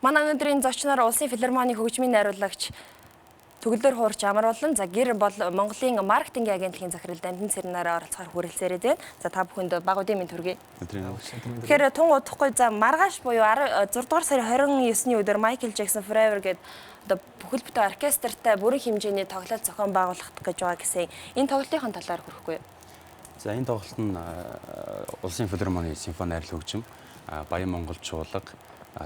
Манай өнөөдрийн зочноор Улсын филармоны хөгжмийн найруулагч Төгөлдөр Хуурч Амруулан за гэр бол Монголын маркетингийн агентлагийн захирал Дамжин Цэрнаараа оролцохоор хүрэлцээрээ байна. За та бүхэнд багуудын минь төргий. Тэгэхээр тун удахгүй за маргааш буюу 6 дугаар сарын 29-ний өдөр Майкл Джексон Forever гэдэг одоо бүхэл бүтэн оркестртай бүрэн хэмжээний тоглолт зохион байгуулах гэж байгаа гэсэн энэ тоглолтын талаар хүрэхгүй юу? За энэ тоглолт нь Улсын филармоны симфони найрал хөгжим, Баян монголчуулга,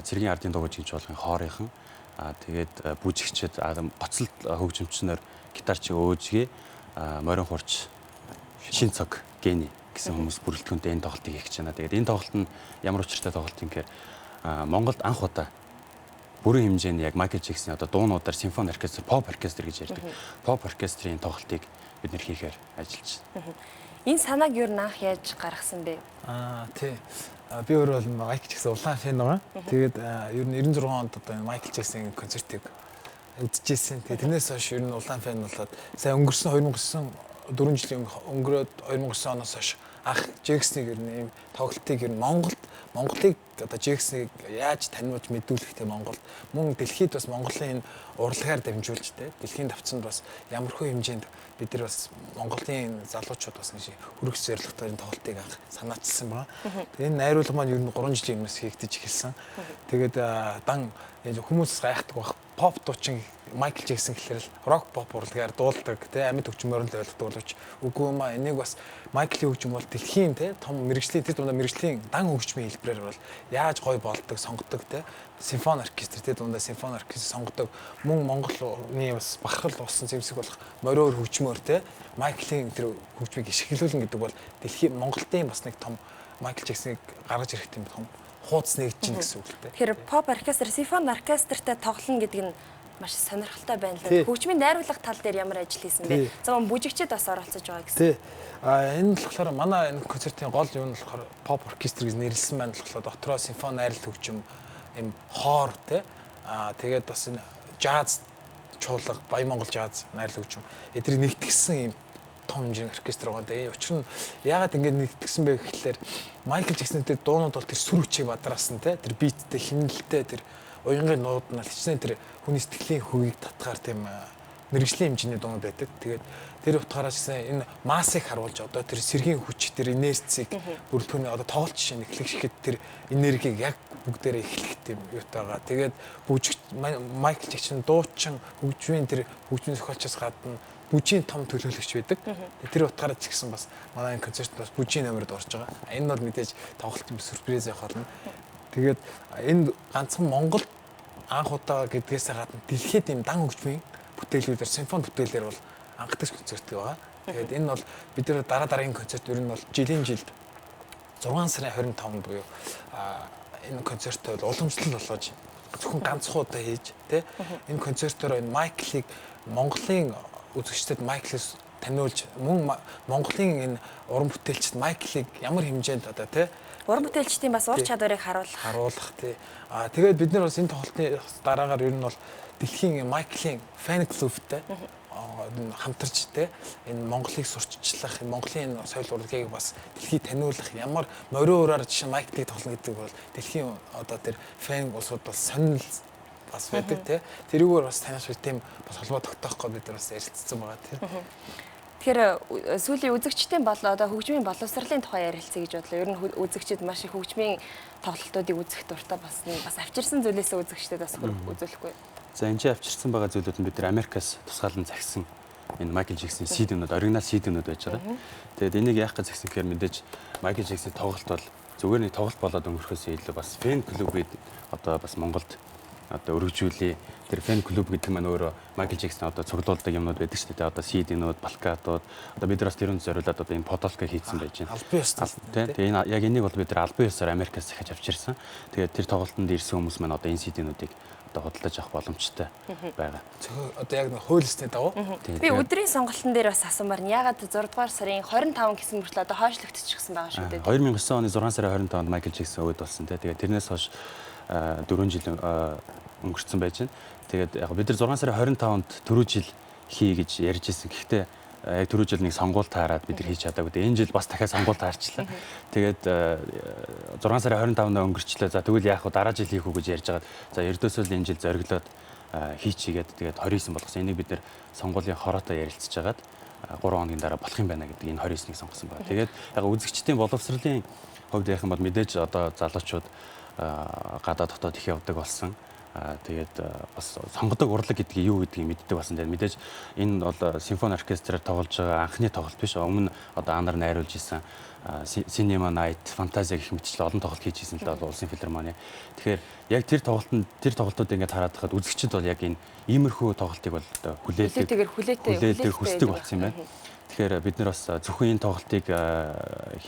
цэргийн ардын дугуйчийн чуулгын хоорынхан тэгээд бүжигчид гоцлол хөгжимчнөр гитарч өөжгээ морин хурч шин цаг гений гэсэн хүмүүс бүрэлдэхүүнтэй энэ тоглолтыг хийх гэж байна. Тэгээд энэ тоглолт нь ямар учиртай тоглолт юм гэхээр Монголд анх удаа бүрэн хэмжээний яг Майкл Джексоны одоо дуунуудаар симфони оркестр, поп оркестр гэж ярьдаг. Поп оркестрийн тоглолтыг бид нэр хийхээр ажиллаж байна. Энэ санааг юу наах яаж гаргасан бэ? Тий. Би өөрөө бол Майкл Джексон улаан фэн байгаа. Тэгээд ер нь 96 онд одоо Майкл Джексоны концертыг үзчихсэн. Тэгээд тэрнээс хойш ер нь улаан фэн болоод сая өнгөрсөн 4 жилийн өнгөрөөд 2009 оноос хойш анх Джексоныг ер нь ийм тоглолтыг ер нь Монголыг одоо Джексоныг яаж таниулж мэдүүлэхтэй Монголд мөн дэлхийд бас Монголын урлагаар дамжуулж тэ дэлхийн давцанд бас ямархуу хэмжээнд бид нар бас Монголын залуучууд бас нэг хөрөх зорилготой энэ тоглолтыг анх санаачилсан байна. Тэгээ энэ найруулга маань ер нь 3 жилийн өмнөөс хийгдэж эхэлсэн. Тэгээд дан хүмүүс гайхдаг баг поп дуучин Майкл Джексон гэхэлэр рок поп урлагаар дуулдаг тэ амьд хөгжмөөр л ойлгодог боловч үгүй маа энийг бас Майклийн хөгжим бол дэлхийн тэ том мэрэгжлийн тэр дундаа мэрэгжлийн дан хөгжмийн хэлбэрээр бол яаж гой болдог сонгодог тэ симфони оркестр тэ дундаа симфони оркестр сонгодог мөн Монголны бас бахархал болсон зэмсэг болох мориор хөгжмөөр тэ Майклийн тэр хөгжмийг ишгэлүүлэн гэдэг бол дэлхийн Монголын бас нэг том Майкл Джексоныг гаргаж ирэх юм том хуудас нэгж чинь гэсэн үг л дээ. Тэгэхээр поп оркестр, симфони оркестртай тоглоно гэдэг нь маш сонирхолтой байна л. Хөгжмийн найруулга тал дээр ямар ажил хийсэн бэ? За бүжигчид бас оролцож байгаа гэсэн. Тий. Энэ болохоор манай энэ концертын гол юм нь болохоор поп оркестр гэж нэрлсэн байна болохоор дотроо симфони найрал хөгжим юм хоор тий. Тэгээд бас энэ жаз чуулга, Баян монгол жаз найрал хөгжим эдрийг нэгтгсэн юм том хэмжээний оркестр байгаа. Тэгээ учир нь яагаад ингэж нэгтгсэн бэ гэхлээр Майкл Джексон тэр дуунууд бол тэр сүр хүчийг бадраасан те тэр биттэй химнэлтэй тэр уянгийн нууд нь хичнээн тэр хүний сэтгэлийн хөвгийг татгаар тийм мэрэгжлийн хэмжээний дуунууд байдаг. Тэгээд тэр утгаараас энэ массыг харуулж одоо тэр сэргийн хүч тэр инерцийг бүрэлдэхүүний одоо тоглолт жишээ нь эхлэхэд тэр энергийг яг бүгдээрээ эхлэх тийм юутайгаа. Тэгээд Майкл Джексон дуучин хөгжмийн тэр хөгжмийн зохиолчоос гадна бүжийн том төлөөлөгч байдаг. Тэр утгаараа ч гэсэн бас манай концерт бас бүжийн номерд орж байгаа. Энэ бол мэдээж тоглолтын сюрприз явах болно. Тэгээд энэ ганцхан Монгол анх удаа гэдгээс гадна дэлхийд ийм дан хөгжмийн бүтээлүүдээр симфони бүтээлээр бол анхдагч концерт байгаа. Тэгээд энэ бол бид нар дараагийн концерт ер нь бол жилийн жилд 6 сарын 25-нд буюу энэ концерттой уламжлал болгож зөвхөн ганцхан удаа хийж тэ энэ концертоор энэ Майклыг Монголын үзэгчдэд Майклээс таниулж мөн Монголын энэ уран бүтээлчд Майклыг ямар хэмжээнд одоо тий уран бүтээлчдийн бас ур чадварыг харуулах тий. Тэгээд бид нар бас энэ тоглолтын дараагаар ер нь бол дэлхийн Майклийн фэн клубтай хамтарч тий энэ Монголыг сурталчлах, Монголын соёл урлагийг бас дэлхийд таниулах ямар мориороор жишээ Майклыг тоглоно гэдэг бол дэлхийн одоо тэр фэн улсууд бас сонирхол бас байдаг тий. Тэрүүгээр бас танаас тийм бас холбоо тогтоох гэж бид нар бас ярилцсан байгаа тий. Тэгэхээр сүүлийн үзэгчдийн одоо хөгжмийн боловсролын тухай ярилцъя гэж бодлоо. Ер нь үзэгчид маш их хөгжмийн тоглолтуудыг үзэх дуртай бас авчирсан зүйлээсээ үзэгчдэд бас үзүүлэхгүй. За энэ авчирсан байгаа зүйлүүд нь бид нар Америкаас тусгаалan захисан энэ Майкл Джексоны CD-нүүд, оригинал CD-нүүд байж байгаа. Тэгээд энийг яах гэж захисан гэхээр мэдээж Майкл Джексоны тоглолт бол зүгээр нэг тоглолт болоод өнгөрөхөөс илүү бас фэн клубыг одоо бас Монголд одоо өргөжүүлээ. Тэр фэн клуб гэдэг маань өөрөө Майкл Джексон одоо цуглуулдаг юмнууд байдаг шүү дээ. Одоо CD-нүүд, балкатууд. Одоо бид нар бас тэрүүнд зориулаад одоо энэ подолка хийсэн байж байна. Албан ёстой. Тэгээ энэ яг энийг бол бид нар албан ёсоор Америкаас захиж авчирсан. Тэгээд тэр тоглолтод ирсэн хүмүүс маань одоо энэ CD-нүүдийг одоо худалдаж авах боломжтой байгаа. Одоо яг нэг хууль ёсны дагуу. Би өдрийн сонголтын дээр бас асуумаар нь ягаад 6 дугаар сарын 25 гэсэн мөртлөө одоо хойшлогдчихсан байгаа шүү дээ. 2009 оны 6 сарын 25-нд Майкл Джексон өвд болсон те. Тэгээд тэрнээс хойш 4 жил өнгөрцөн байж байна. Тэгээд яг бид нар 6 сарын 25-нд 4 жил хий гэж ярьж ирсэн. Гэхдээ яг түрүү жил нэг сонгуульд таарад бид нар хийж чадаагүй. Энэ жил бас дахиад сонгуульд таарчлаа. Тэгээд 6 сарын 25-наа өнгөрчлээ. За тэгвэл яах вэ? Дараа жил хийх үү гэж ярьж байгаа. За ердөөсөө л энэ жил зориглоод хийчихгээд тэгээд 29 болгосон. Энийг бид нар сонгуулийн хороотой ярилцж хагаад 3 хоногийн дараа болох юм байна гэдэг энэ 29-ыг сонгосон байна. Тэгээд яг үзэгчдийн боловсролын хувьд ярих юм бол мэдээж одоо залуучууд гадаад дотоод их явдаг болсон. Тэгээд бас сонгодог урлаг гэдгийг юу гэдгийг мэддэг болсон. Тэгээд мэдээж энэ бол симфони оркестраар тоглож байгаа анхны тоглолт биш. Өмнө одоо анаар найруулж исэн Cinema Night, Fantasia гэх мэтчлэн олон тоглолт хийж исэн л да улсын филармони. Тэгэхээр яг тэр тоглолтууд ингээд хараад хахад үзэгчд бол яг энэ иймэрхүү тоглолтыг бол одоо хүлээлтээр хүсдэг болсон юм байна. Тэгэхээр бид нар бас зөвхөн энэ тоглолтыг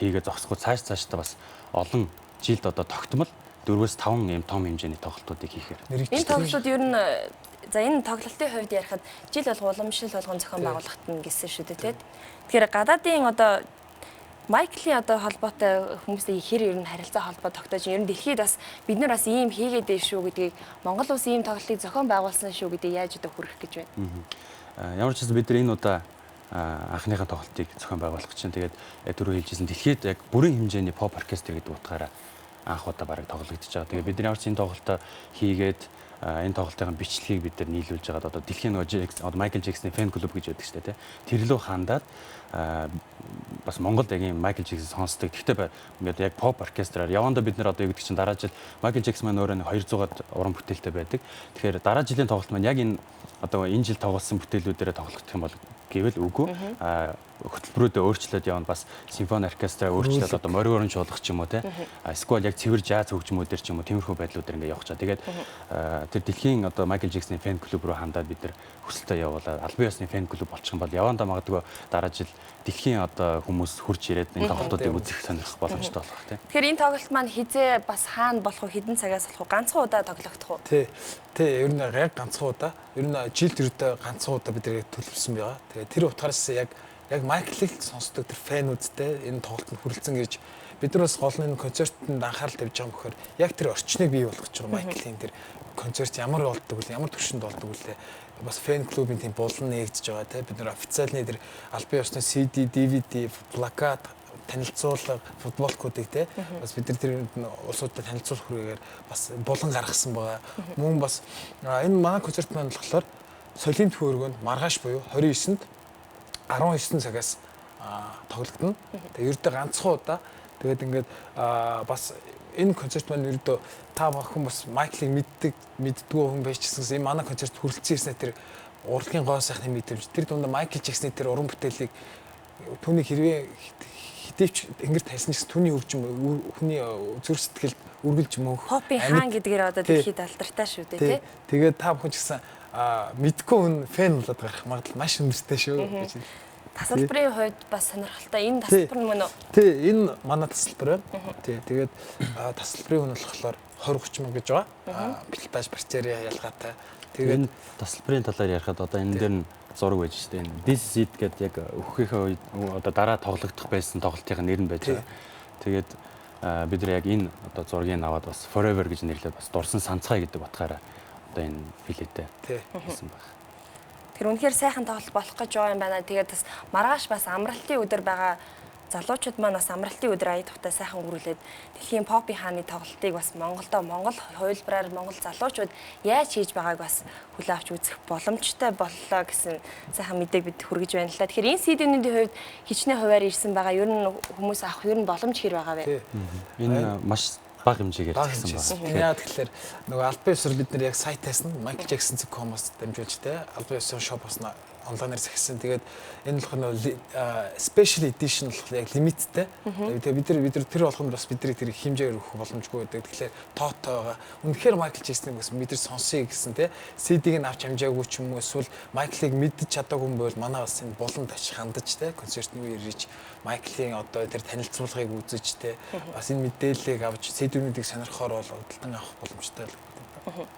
хийгээд зогсохгүй цаашдаа бас олон жилд одоо тогтмол 4-5 ийм том хэмжээний тоглолтуудыг хийхээр. Энэ тоглолтууд ер нь за энэ тоглолтын хувьд ярихад жил болго уламжлал болгон зохион байгуулалт нь гэсэн шүү дээ, тийм. Тэгэхээр гадаадын одоо Майклийн одоо холбоотой хүмүүсийн хэр ер нь харилцаа холбоо тогтоож ер нь дэлхийд бас бид нар бас ийм хийгээд дээ шүү гэдгийг Монгол улс ийм тоглолтыг зохион байгуулсан шүү гэдгийг яаж одоо хүргэх гэж байна. Ямар ч гэсэн бид нар энэ удаа анхныхаа тоглолтыг зохион байгуулах чинь тэгээд түрүү хэлжсэн дэлхийд яг бүрэн хэмжээний поп оркестр гэдэг утгаараа анх удаа бараг тоглогдож байгаа. Тэгээд бид нар ямар ч энэ тоглолтоо хийгээд энэ тоглолтын бичлэгийг бид нар нийлүүлж байгаад одоо дэлхийн нөгөө Майкл Джексоны фэн клуб гэж байдаг шүү дээ. Тэр лөө хандаад бас Монголд яг юм Майкл Джексон сонсдог. Гэхдээ ингээд яг поп оркестраар явандаа бид нар одоо юу гэдэг чинь дараа жил Майкл Джексон маань өөрөө 200-аад уран бүтээлтэй байдаг. Тэгэхээр дараа жилийн тоглолт маань яг энэ одоо энэ жил тоглосон бүтээлүүдээрээ тоглох юм бол гэвэл үгүй. Хөтөлбөрүүдээ өөрчлөөд явна бас симфони оркестраа өөрчлөөд одоо морин оронжуулах ч юм уу те. Эсвэл яг цэвэр жаз хөгжмүүдэр ч юм уу тиймэрхүү байдлуудаар ингээд явах чаа. Тэгээд тэр дэлхийн одоо Майкл Джексоны фэн клуб руу хандаад бид нар хүсэлтээ явуулаад албан ёсны фэн клуб болчих юм бол явандаа магадгүй дараа жил дэлхийн одоо хүмүүс хурж ирээд энэ тоглолтуудыг үзэх сонирхох боломжтой болох тийм. Тэгэхээр энэ тоглолт маань хизээ бас хаана болох вэ? Хэдэн цагаас болох вэ? Ганцхан удаа тоглогдох уу? Тий. Ер нь яг ганцхан удаа. Ер нь жилд ердөө ганцхан удаа бид нэр төлөвлөсөн байгаа. Тэгээ тэр утгаараас яг Майклыг сонсдог тэр фэнүүдтэй энэ тоглолтод хүрэлцэн гэж бид нар бас гол нь концертод анхаарал тавьж байгаа юм бөхөр яг тэр орчныг бий болгож байгаа Майклийн тэр концерт ямар болдог вэ? Ямар төвшөнд болдог вэ? Бас фэн клубын тийм булан нээгдэж байгаа те бид нар официальны тэр албан ёсны CD, DVD, плакат танилцуулга футболкуудыг те бас бид нар тэр улсуудад танилцуулах хүрээгээр бас булан гаргасан байгаа. Мөн бас энэ манай концерт маань болохоор солийн төхөөргөнд маргааш буюу 29-нд 19 цагаас тоглогдно. Тэгээ ердөө ганцхан удаа. Тэгээд ингээд бас энэ концерт маань ердөө та бүхэн бас Майклыг мэддэггүй хүн байж гэсэн энэ манай концерт хүрэлцэн ирсэн тэр урлагийн гоо сайхны мэдрэмж. Тэр дундаа Майкл Джексоны тэр уран бүтээлийг түүний хэрвээ хитээвч ингэж тайлсан гэсэн түүний хөгжим хүний зүрх сэтгэлд үргэлж мөнх попын хаан гэдгээр одоо дэлхийд алдартай шүү дээ тий. Тэгээд та бүхэн ч гэсэн мэдгүй хүн фэн болоод гарах магадлал маш өндөртэй шүү гэж. Тасалбарын хувьд бас сонирхолтой. Энэ тасалбар нь мөн үү? Тий, энэ манай тасалбар байна. Тий, тэгээд тасалбарын хүн болохоор 20-30 мянга гэж байгаа. Пилотаж парцерия ялгаатай. Тэгээд энэ тасалбарын талаар ярихад одоо энэ дээр нь зураг байж штэ. Энэ This is it гэдэг яг өөхийнхээ үед одоо дараа тоглогдох байсан тоглолтын нэр нь байж байгаа. Тэгээд бид нар яг энэ одоо зургийг аваад бас Forever гэж нэрлээд бас дурсан санцгай гэдэг утгаараа одоо энэ билетээ хийсэн байна. Тэр үнэхээр сайхан тоглолт болох гэж байгаа юм байна. Тэгээд бас маргааш бас амралтын өдөр байгаа залуучууд маань бас амралтын өдөр ая тухтай сайхан өнгөрүүлээд дэлхийн попын хааны тоглолтыг бас Монгол хувилбараар Монгол залуучууд яаж хийж байгааг бас хүлээ авч үзэх боломжтой боллоо гэсэн сайхан мэдээг бид хүргэж байна л да. Тэгэхээр энэ CD-ийн хувьд хичнээн хуваар ирсэн байгаа. Ер нь хүмүүс авах ер нь боломж хэр байгаа вэ? Энэ маш бага хэмжээгээр хийсэн байна. Яа тэгэхээр нөгөө албан ёсоор бид нар яг сайтаас нь michaeljackson.com-оос дамжуулж те албан ёсны шопоос нь онлайнаар захисан. Тэгээд энэ болохоор special edition болохоор яг лимиттэй. Тэгээд бид нар тэр болгонд бас бидний тэр хэмжээгээр өгөх боломжгүй байдаг. Тэгэхээр тоотойгоо үнэхээр Майкл Джексоныг бас бид нар сонсъё гэсэн те CD-г нь авч амжаагүй ч юм уу эсвэл Майклыг мэддэж чадаагүй юм бол манай бас энэ буланд очиж хандаж те концертны үеэр ирж Майклийн одоо тэр танилцуулгыг үзэж те бас энэ мэдээллийг авч CD-үүдийг сонирхохоор бол худалдан авах боломжтой л байна.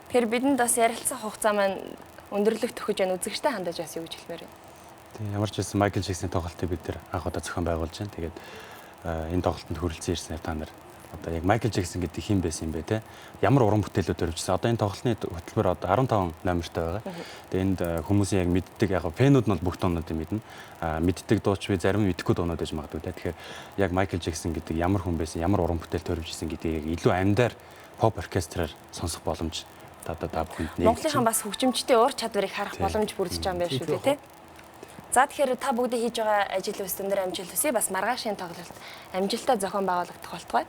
Тэгэхээр бидэнд бас ярилцах хугацаа маань өндөрлөх төхөж байна. Үзэгчтэй хандаж бас юу гэж хэлмээр байна. Тийм ямар ч байсан Майкл Джексоны тоглолтыг бид нэр анх удаа зохион байгуулж байна. Тэгээд энэ тоглолтод хүрэлцэн ирсэнээр та нар одоо яг Майкл Джексон гэдэг хэн байсан юм бэ те? Ямар уран бүтээлүүд төрөвчсөн. Одоо энэ тоглолтны хөтөлбөр одоо 15 номертой байгаа. Тэгээ энд хүмүүсийн яг мэддэг яг фэнүүд нь бол бүх дуунуудыг мэднэ. Мэддэг дууч би зарим нь мэдэхгүй дуунууд гэж магадгүй те. Тэгэхээр яг Майкл Джексон гэдэг ямар хүн байсан, ямар уран бүтээл төрөвчсөн гэдгийг илүү амьдаар pop оркестраар сонсох боломж та бүхэнд нэг. Монголынхан бас хөгжимчдийн ур чадварыг харах боломж бүрдэж байгаа юм байна шүү дээ тий. За тэгэхээр та бүгд хийж байгаа ажил үс өндөр амжилт хүсье. Бас маргаашийн тоглолт амжилттай зохион байгуулагдах болтугай.